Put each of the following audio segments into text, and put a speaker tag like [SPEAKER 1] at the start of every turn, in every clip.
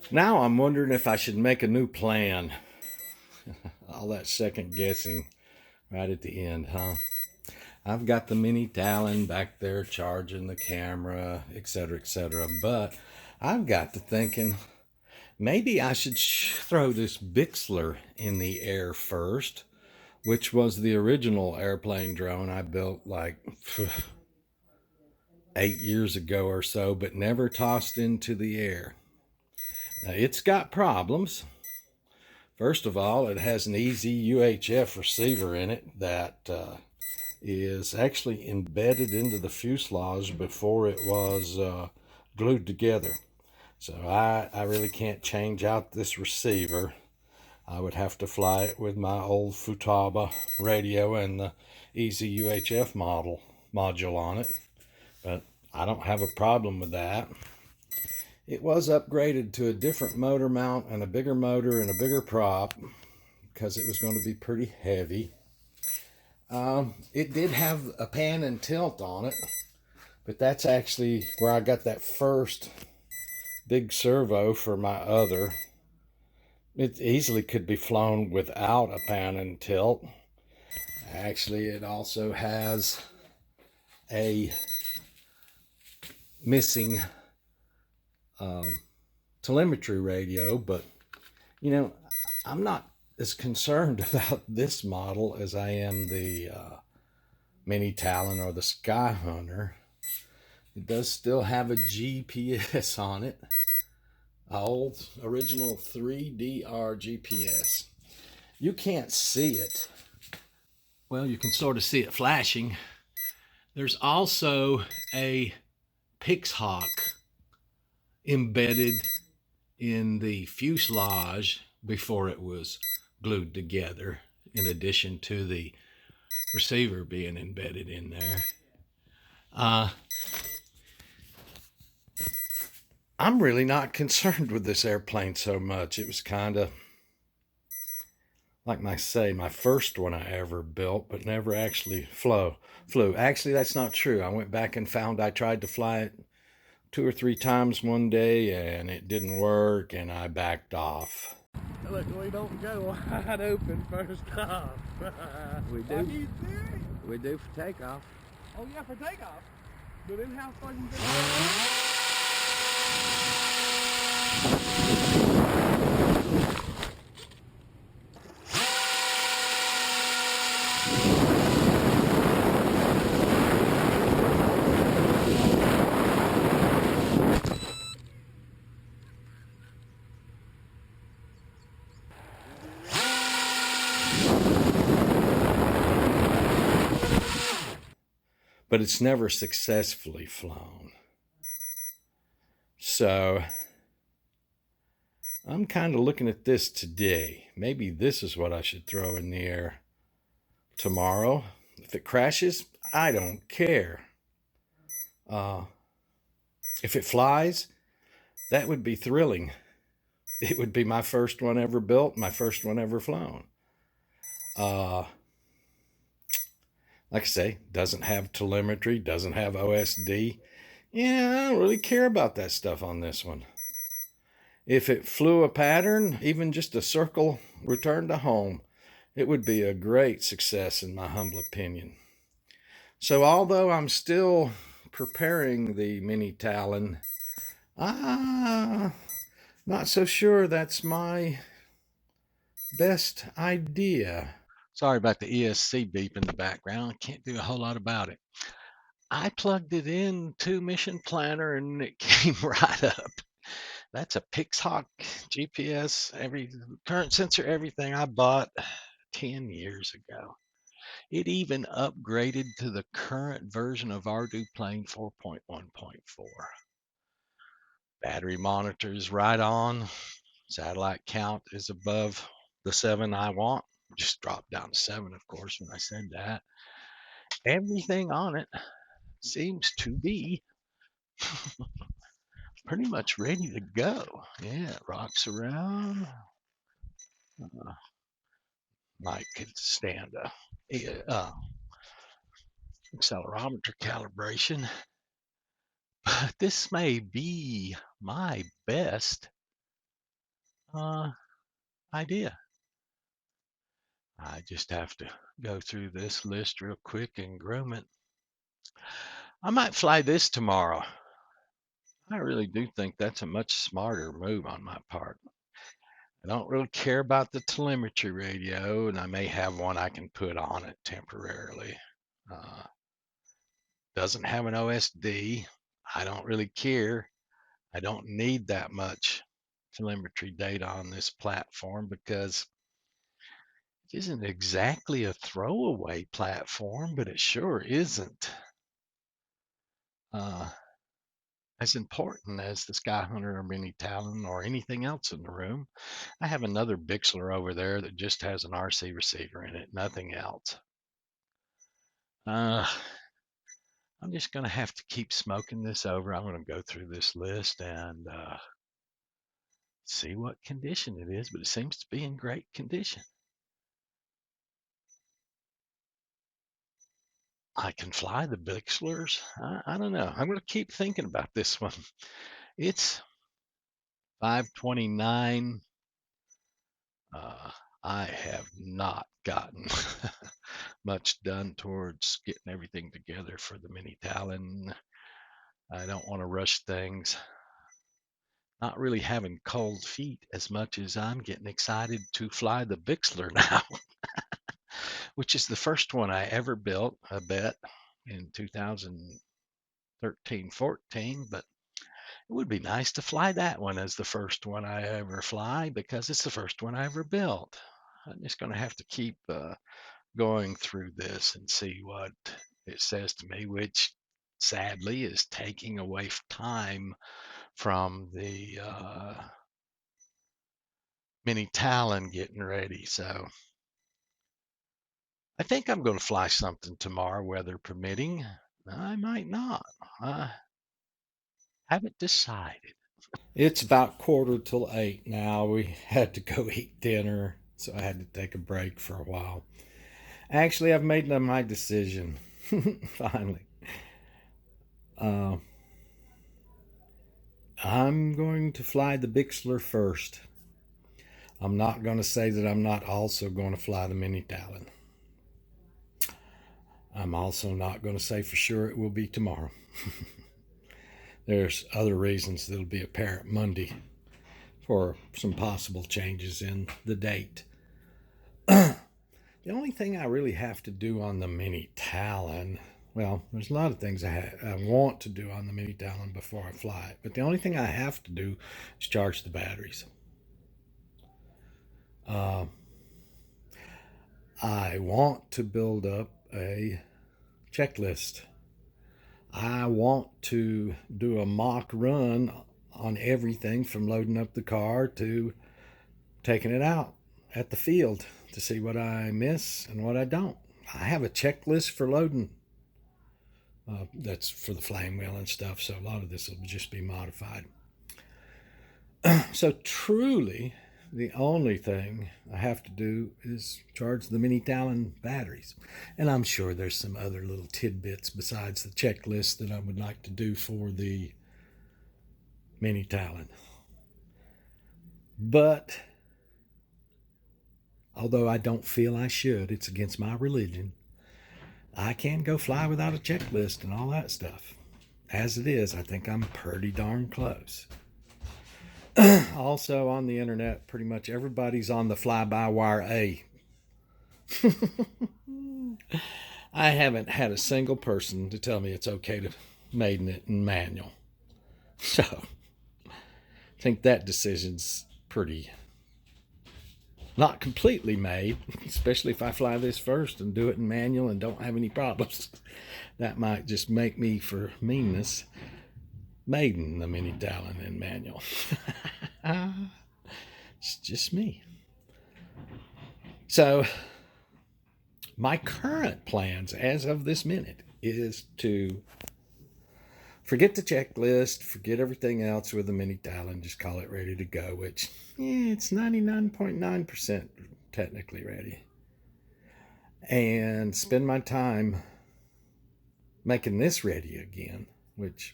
[SPEAKER 1] Now I'm wondering if I should make a new plan. All that second guessing right at the end, huh? I've got the mini Talon back there charging the camera, etc., etc. But I've got to thinking maybe I should throw this Bixler in the air first, which was the original airplane drone I built like 8 years ago or so, but never tossed into the air. Now, it's got problems. First of all, it has an easy UHF receiver in it that is actually embedded into the fuselage before it was glued together. So I really can't change out this receiver. I would have to fly it with my old Futaba radio and the easy UHF module on it. But I don't have a problem with that. It was upgraded to a different motor mount and a bigger motor and a bigger prop because it was going to be pretty heavy. It did have a pan and tilt on it, but that's actually where I got that first big servo for my other. It easily could be flown without a pan and tilt. Actually, it also has a missing telemetry radio, but you know, I'm not as concerned about this model as I am the Mini Talon or the Sky Hunter. It does still have a GPS on it, old original 3DR GPS. You can't see it. Well, you can sort of see it flashing. There's also a Pixhawk embedded in the fuselage before it was glued together, in addition to the receiver being embedded in there. I'm really not concerned with this airplane so much. It was kind of, like I say, my first one I ever built, but never actually flew. Actually, that's not true. I went back and found I tried to fly it 2 or 3 times one day and it didn't work and I backed off.
[SPEAKER 2] Look, we don't go wide open first off.
[SPEAKER 3] We do.
[SPEAKER 2] Are you serious?
[SPEAKER 3] We do for takeoff.
[SPEAKER 2] Oh yeah, for takeoff. But then how far you go?
[SPEAKER 1] But it's never successfully flown. So I'm kind of looking at this today. Maybe this is what I should throw in the air tomorrow. If it crashes, I don't care. If it flies, that would be thrilling. It would be my first one ever built, my first one ever flown. Like I say, doesn't have telemetry, doesn't have OSD. Yeah, I don't really care about that stuff on this one. If it flew a pattern, even just a circle return to home, it would be a great success in my humble opinion. So although I'm still preparing the Mini Talon, not so sure that's my best idea. Sorry about the ESC beep in the background. Can't do a whole lot about it. I plugged it into Mission Planner and it came right up. That's a Pixhawk GPS, every current sensor, everything I bought 10 years ago. It even upgraded to the current version of Plane 4.1.4. Battery monitor is right on. Satellite count is above the 7 I want. Just dropped down to 7, of course, when I said that. Everything on it seems to be pretty much ready to go. Yeah, it rocks around. Might could stand a accelerometer calibration. But this may be my best idea. I just have to go through this list real quick and groom it. I might fly this tomorrow. I really do think that's a much smarter move on my part. I don't really care about the telemetry radio, and I may have one I can put on it temporarily. Doesn't have an OSD. I don't really care. I don't need that much telemetry data on this platform because it isn't exactly a throwaway platform, but it sure isn't as important as the Skyhunter or Mini Talon or anything else in the room. I have another Bixler over there that just has an RC receiver in it, nothing else. I'm just going to have to keep smoking this over. I'm going to go through this list and see what condition it is, but it seems to be in great condition. I can fly the Bixlers. I don't know. I'm going to keep thinking about this one. It's 5:29. I have not gotten much done towards getting everything together for the Mini Talon. I don't want to rush things. Not really having cold feet as much as I'm getting excited to fly the Bixler now, which is the first one I ever built, I bet, in 2013-14, but it would be nice to fly that one as the first one I ever fly because it's the first one I ever built. I'm just going to have to keep going through this and see what it says to me, which sadly is taking away time from the Mini Talon getting ready. So I think I'm going to fly something tomorrow, weather permitting. I might not. I haven't decided. It's about 7:45 now. We had to go eat dinner, so I had to take a break for a while. Actually, I've made my decision. Finally. I'm going to fly the Bixler first. I'm not going to say that I'm not also going to fly the Mini Talon. I'm also not going to say for sure it will be tomorrow. There's other reasons that'll be apparent Monday for some possible changes in the date. The only thing I really have to do on the Mini Talon, well, there's a lot of things I want to do on the Mini Talon before I fly it, but the only thing I have to do is charge the batteries. I want to build up a checklist. I want to do a mock run on everything from loading up the car to taking it out at the field to see what I miss and what I don't. I have a checklist for loading. That's for the flame wheel and stuff, so a lot of this will just be modified. So truly, the only thing I have to do is charge the Mini Talon batteries. And I'm sure there's some other little tidbits besides the checklist that I would like to do for the Mini Talon. But although I don't feel I should, it's against my religion, I can go fly without a checklist and all that stuff. As it is, I think I'm pretty darn close. Also on the internet, pretty much everybody's on the fly-by-wire A. I haven't had a single person to tell me it's okay to maiden it in manual. So I think that decision's pretty not completely made, especially if I fly this first and do it in manual and don't have any problems. That might just make me, for meanness, maiden the Mini Talon in manual. It's just me. So my current plans as of this minute is to forget the checklist, forget everything else with the Mini Talon, just call it ready to go, which it's 99.9% technically ready. And spend my time making this ready again, which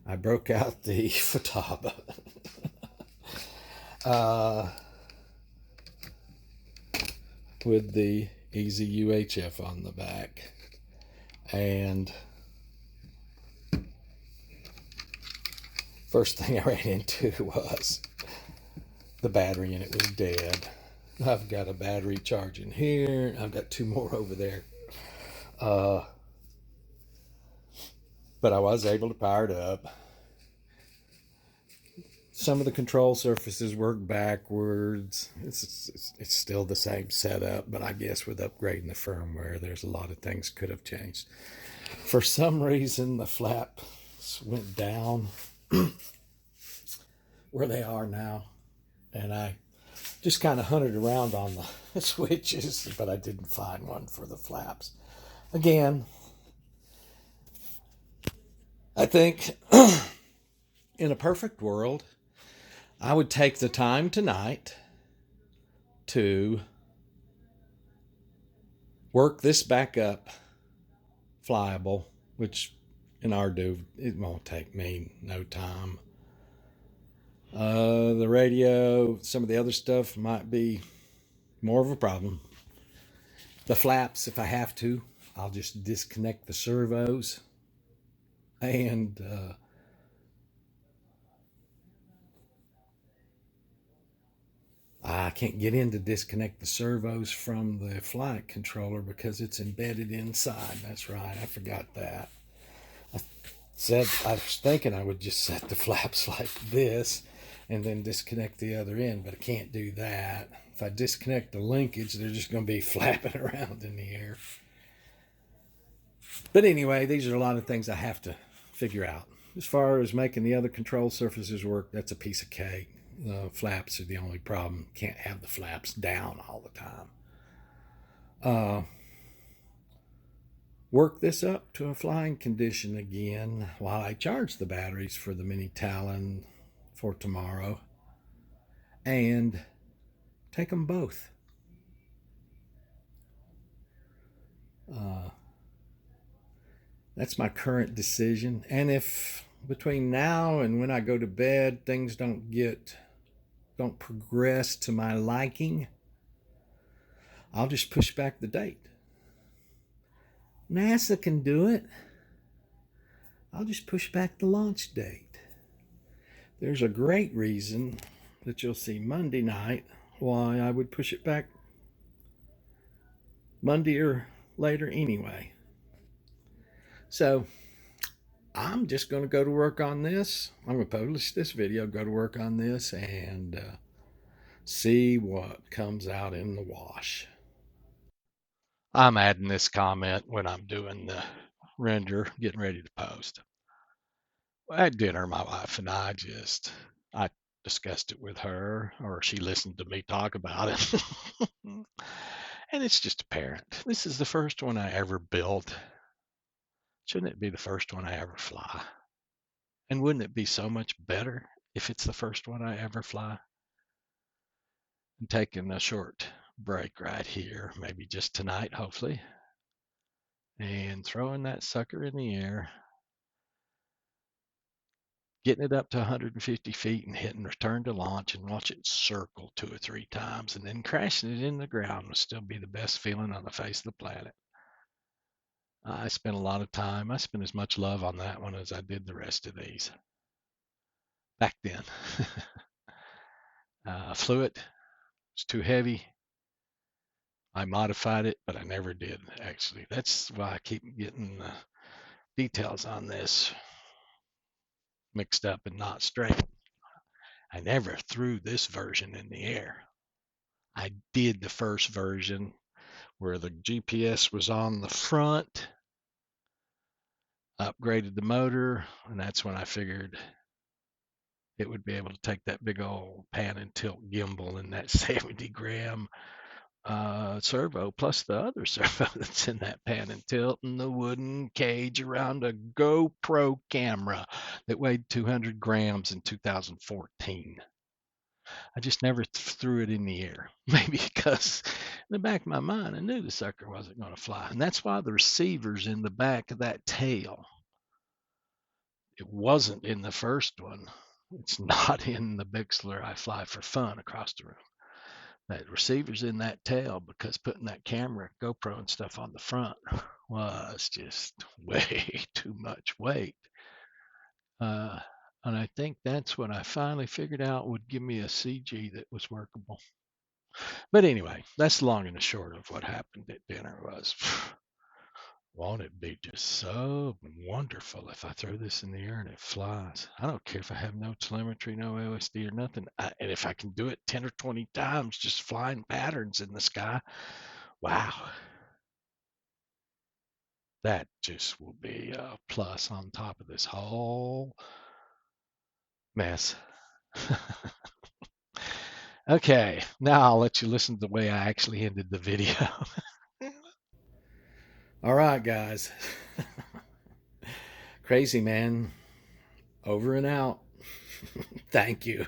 [SPEAKER 1] I broke out the Futaba. with the Easy UHF on the back. And first thing I ran into was the battery in it was dead. I've got a battery charging here. I've got two more over there. But I was able to power it up. Some of the control surfaces work backwards. It's still the same setup, but I guess with upgrading the firmware, there's a lot of things could have changed. For some reason, the flaps went down where they are now, and I just kind of hunted around on the switches, but I didn't find one for the flaps. Again, I think in a perfect world, I would take the time tonight to work this back up flyable, which in our do, it won't take me no time. The radio, some of the other stuff might be more of a problem. The flaps, if I have to, I'll just disconnect the servos and I can't get in to disconnect the servos from the flight controller because it's embedded inside. That's right, I forgot that. I was thinking I would just set the flaps like this and then disconnect the other end, but I can't do that. If I disconnect the linkage, they're just going to be flapping around in the air. But anyway, these are a lot of things I have to figure out. As far as making the other control surfaces work, that's a piece of cake. The flaps are the only problem. Can't have the flaps down all the time. Work this up to a flying condition again while I charge the batteries for the Mini Talon for tomorrow, and take them both. That's my current decision. And if between now and when I go to bed things don't progress to my liking, I'll just push back the date. NASA can do it. I'll just push back the launch date. There's a great reason that you'll see Monday night why I would push it back Monday or later anyway. So I'm just going to go to work on this. I'm going to publish this video, go to work on this, and see what comes out in the wash. I'm adding this comment when I'm doing the render, getting ready to post. At dinner, my wife and I discussed it with her, or she listened to me talk about it. And it's just apparent. This is the first one I ever built. Shouldn't it be the first one I ever fly? And wouldn't it be so much better if it's the first one I ever fly? I'm taking a short break right here, maybe just tonight, hopefully, and throwing that sucker in the air, getting it up to 150 feet and hitting return to launch and watch it circle 2 or 3 times, and then crashing it in the ground would still be the best feeling on the face of the planet. I spent a lot of time. I spent as much love on that one as I did the rest of these back then. Flew it. It's too heavy. I modified it, but I never did, actually. That's why I keep getting the details on this mixed up and not straight. I never threw this version in the air. I did the first version where the GPS was on the front, upgraded the motor, and that's when I figured it would be able to take that big old pan and tilt gimbal and that 70-gram servo plus the other servo that's in that pan and tilt and the wooden cage around a GoPro camera that weighed 200 grams in 2014. I just never threw it in the air. Maybe because in the back of my mind, I knew the sucker wasn't going to fly. And that's why the receiver's in the back of that tail. It wasn't in the first one.
[SPEAKER 4] It's not in the Bixler I fly for fun across the room. That receiver's in that tail because putting that camera, GoPro and stuff on the front was just way too much weight. And I think that's what I finally figured out would give me a CG that was workable. But anyway, that's long and the short of what happened at dinner was, won't it be just so wonderful if I throw this in the air and it flies? I don't care if I have no telemetry, no LSD or nothing. And if I can do it 10 or 20 times, just flying patterns in the sky, wow. That just will be a plus on top of this whole mess. Okay, now I'll let you listen to the way I actually ended the video.
[SPEAKER 1] All right, guys. Crazy man, over and out. Thank you.